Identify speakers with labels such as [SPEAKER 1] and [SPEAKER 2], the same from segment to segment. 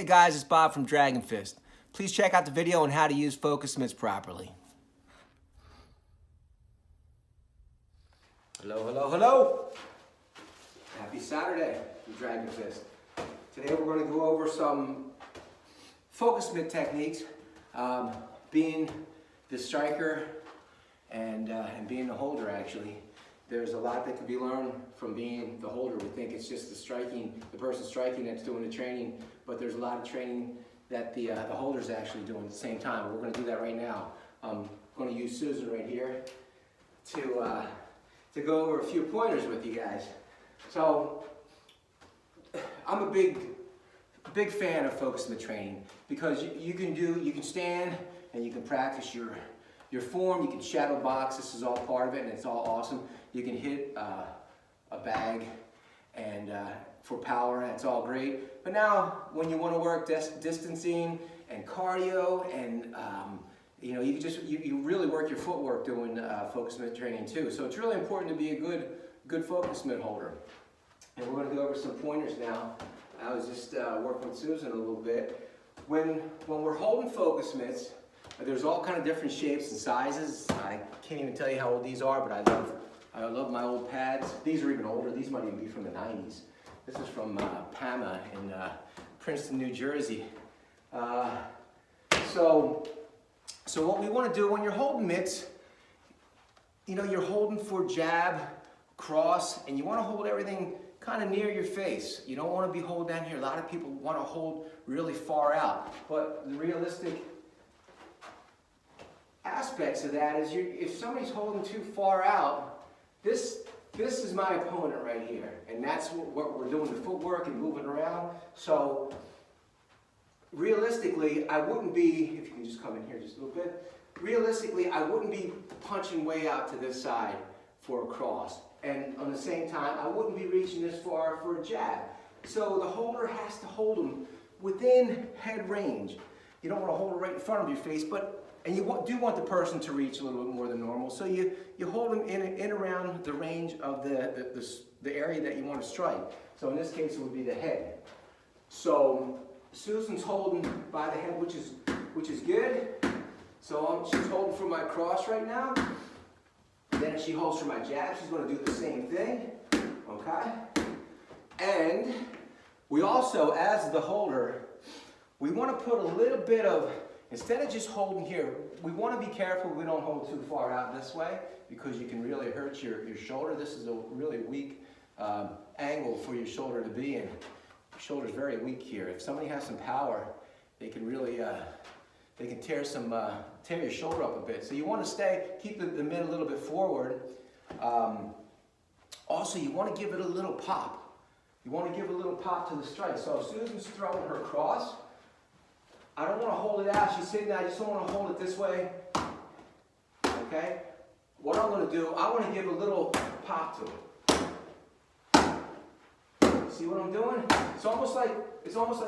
[SPEAKER 1] Hey guys, it's Bob from Dragon Fist. Please check out the video on how to use focus mitts properly. Hello, hello, hello! Happy Saturday from Dragon Fist. Today we're going to go over some focus mitt techniques, being the striker and being the holder actually. There's a lot that can be learned from being the holder. We think it's just the person striking that's doing the training, but there's a lot of training that the holder's actually doing at the same time. We're going to do that right now. I'm going to use Susan right here to go over a few pointers with you guys. So I'm a big fan of focus mitt training because you can stand and you can practice your form, you can shadow box. This is all part of it and it's all awesome. You can hit a bag and for power, that's all great. But now when you want to work distancing and cardio and you really work your footwork doing focus mitt training too. So it's really important to be a good focus mitt holder. And we're going to go over some pointers now. I was just working with Susan a little bit. When we're holding focus mitts, there's all kind of different shapes and sizes. I can't even tell you how old these are, but I love my old pads. These are even older. These might even be from the 90s. This is from PAMA in Princeton, New Jersey. So what we want to do when you're holding mitts, you're holding for jab, cross, and you want to hold everything kind of near your face. You don't want to be holding down here. A lot of people want to hold really far out, but the realistic aspects of that is if somebody's holding too far out, this is my opponent right here, and that's what we're doing, the footwork and moving around. So realistically, I wouldn't be, if you can just come in here just a little bit, realistically I wouldn't be punching way out to this side for a cross, and on the same time I wouldn't be reaching this far for a jab. So the holder has to hold them within head range. You don't want to hold it right in front of your face, and you do want the person to reach a little bit more than normal. So you hold them in around the range of the area that you want to strike. So in this case, it would be the head. So Susan's holding by the head, which is good. So she's holding for my cross right now. Then if she holds for my jab, she's going to do the same thing. Okay? And we also, as the holder, we want to put a little bit of, instead of just holding here, we want to be careful we don't hold too far out this way because you can really hurt your shoulder. This is a really weak angle for your shoulder to be in. Your shoulder's very weak here. If somebody has some power, they can really, they can tear your shoulder up a bit. So you want to keep the mitt a little bit forward. Also, you want to give it a little pop. You want to give a little pop to the strike. So Susan's throwing her cross. I don't want to hold it out. She's sitting there. I just don't want to hold it this way. Okay? What I'm going to do, I want to give a little pop to it. See what I'm doing? It's almost like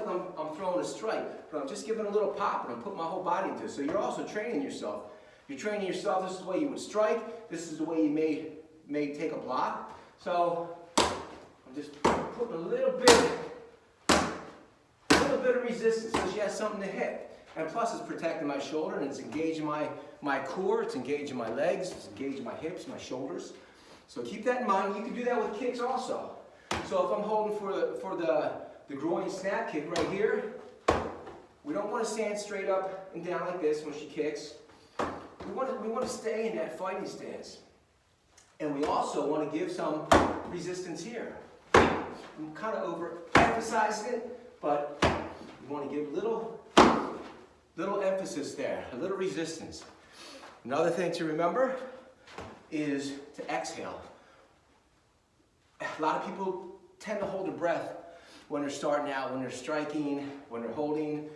[SPEAKER 1] I'm throwing a strike, but I'm just giving a little pop and I'm putting my whole body into it. So you're also training yourself. You're training yourself. This is the way you would strike. This is the way you may take a block. So I'm just putting a little bit of resistance so she has something to hit. And plus it's protecting my shoulder and it's engaging my core, it's engaging my legs, it's engaging my hips, my shoulders. So keep that in mind. You can do that with kicks also. So if I'm holding for the groin snap kick right here, we don't want to stand straight up and down like this when she kicks. We want to stay in that fighting stance. And we also want to give some resistance here. I'm kind of overemphasizing it, but you want to give little emphasis there, a little resistance. Another thing to remember is to exhale. A lot of people tend to hold their breath when they're starting out, when they're striking, when they're holding.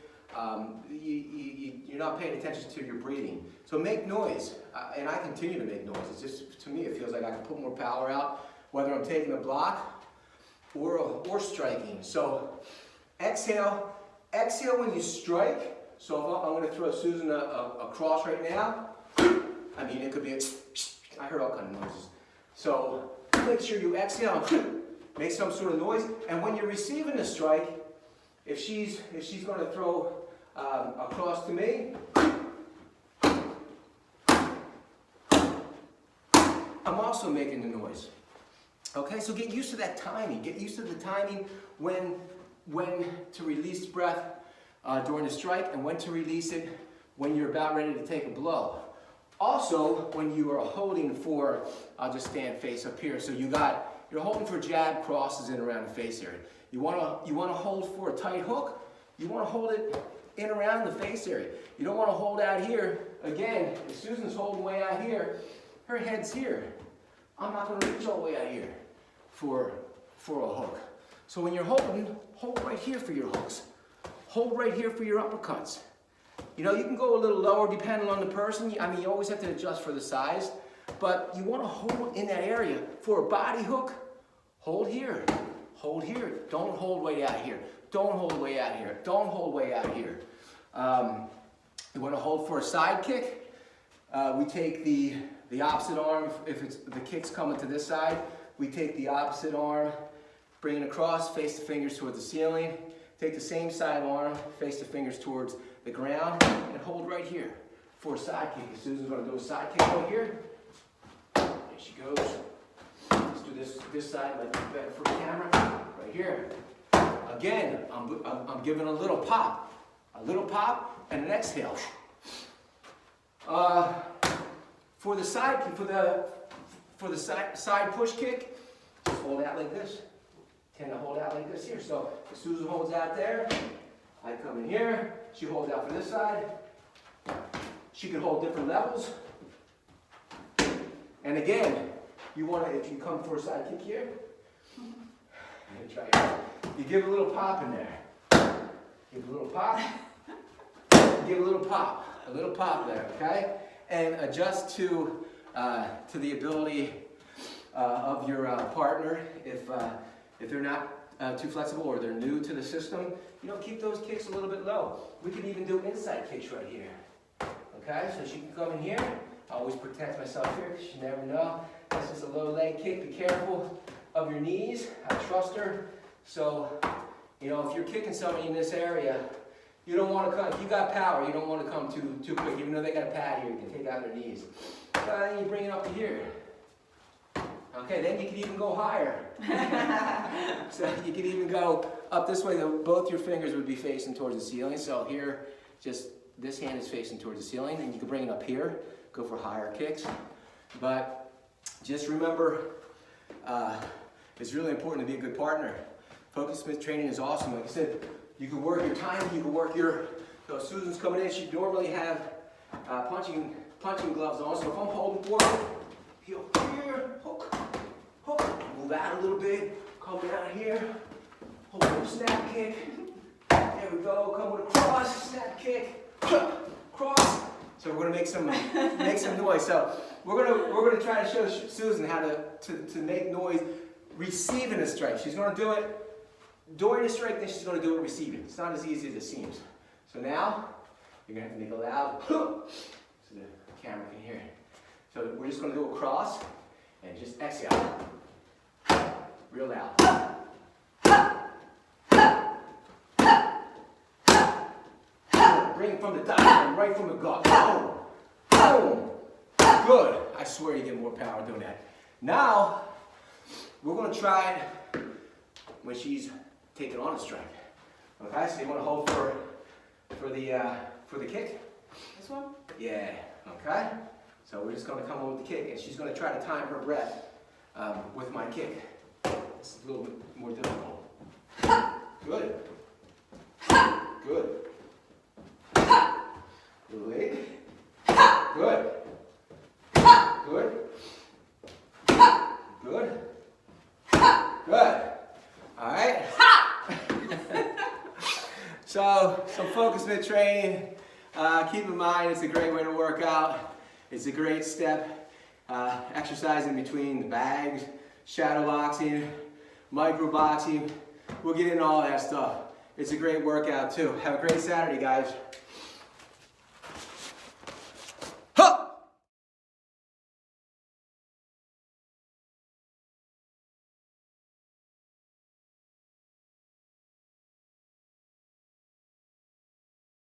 [SPEAKER 1] You're not paying attention to your breathing. So make noise, and I continue to make noise. It's just, to me, it feels like I can put more power out, whether I'm taking a block or striking. So exhale when you strike. So if I'm going to throw Susan a cross right now, I mean, it could be I heard all kinds of noises. So make sure you exhale, make some sort of noise, and when you're receiving a strike, if she's going to throw across to me, I'm also making the noise. Okay, so get used to that timing. Get used to the timing when to release breath during the strike and when to release it when you're about ready to take a blow. Also, when you are holding for, I'll just stand face up here. So you're holding for jab crosses in around the face area. You want to hold for a tight hook. You want to hold it in around the face area. You don't want to hold out here. Again, if Susan's holding way out here, her head's here. I'm not going to reach all the way out here for a hook. So when you're holding, hold right here for your hooks. Hold right here for your uppercuts. You know, you can go a little lower depending on the person. I mean, you always have to adjust for the size, but you want to hold in that area. For a body hook, hold here. Hold here. Don't hold way out here. Don't hold way out here. Don't hold way out here. You want to hold for a side kick. We take the opposite arm. If the kick's coming to this side, we take the opposite arm, bring it across, face the fingers towards the ceiling. Take the same side arm, face the fingers towards the ground, and hold right here for a side kick. Susan's going to do a side kick right here. There she goes. Let's do this side, might be better for the camera. Right here. Again, I'm giving a little pop, and an exhale. For the side side push kick, just hold out like this. Tend to hold out like this here. So if Susan holds out there, I come in here. She holds out for this side. She can hold different levels. And again, you want to, if you come for a side kick here, you give a little pop in there. Give a little pop. Give a little pop there, okay? And adjust to the ability of your partner. If they're not too flexible or they're new to the system, you know, keep those kicks a little bit low. We can even do inside kicks right here. Okay, so she can come in here. I always protect myself here because you never know. This is a low leg kick. Be careful of your knees. I trust her. So, you know, if you're kicking somebody in this area, you don't want to come, if you got power, you don't want to come too quick. Even though they got a pad here, you can take out their knees. Then you bring it up to here. Okay, then you can even go higher. So you can even go up this way. Both your fingers would be facing towards the ceiling. So here, just this hand is facing towards the ceiling, and you can bring it up here, go for higher kicks. But just remember, it's really important to be a good partner. Focus Smith training is awesome. Like I said, you can work your timing, you can work your, so Susan's coming in, she normally have punching gloves on. So if I'm holding forward, heel here, hook, move out a little bit, come down here, hold for a snap kick. There we go, come with a cross, snap kick, cross. So we're gonna make some noise. So we're gonna try to show Susan how to make noise receiving a strike. She's gonna do it during the strike, then she's gonna do it receiving. It's not as easy as it seems. So now you're gonna have to make a loud so the camera can hear it. So we're just gonna do a cross and just exhale. Real loud. Bring it from the diaphragm, right from the gut. Boom. Boom. Good. I swear you get more power doing that. Now, we're going to try it when she's taking on a strike. Okay, so you want to hold for the kick?
[SPEAKER 2] This one?
[SPEAKER 1] Yeah. Okay. So we're just going to come over with the kick, and she's going to try to time her breath with my kick. It's a little bit more difficult. Good. Good. Good. Good. Good. Good. Good. All right. So, some focus Smith training. Keep in mind, it's a great way to work out. It's a great step. Exercising between the bags, shadow boxing, micro boxing. We'll get into all that stuff. It's a great workout too. Have a great Saturday, guys.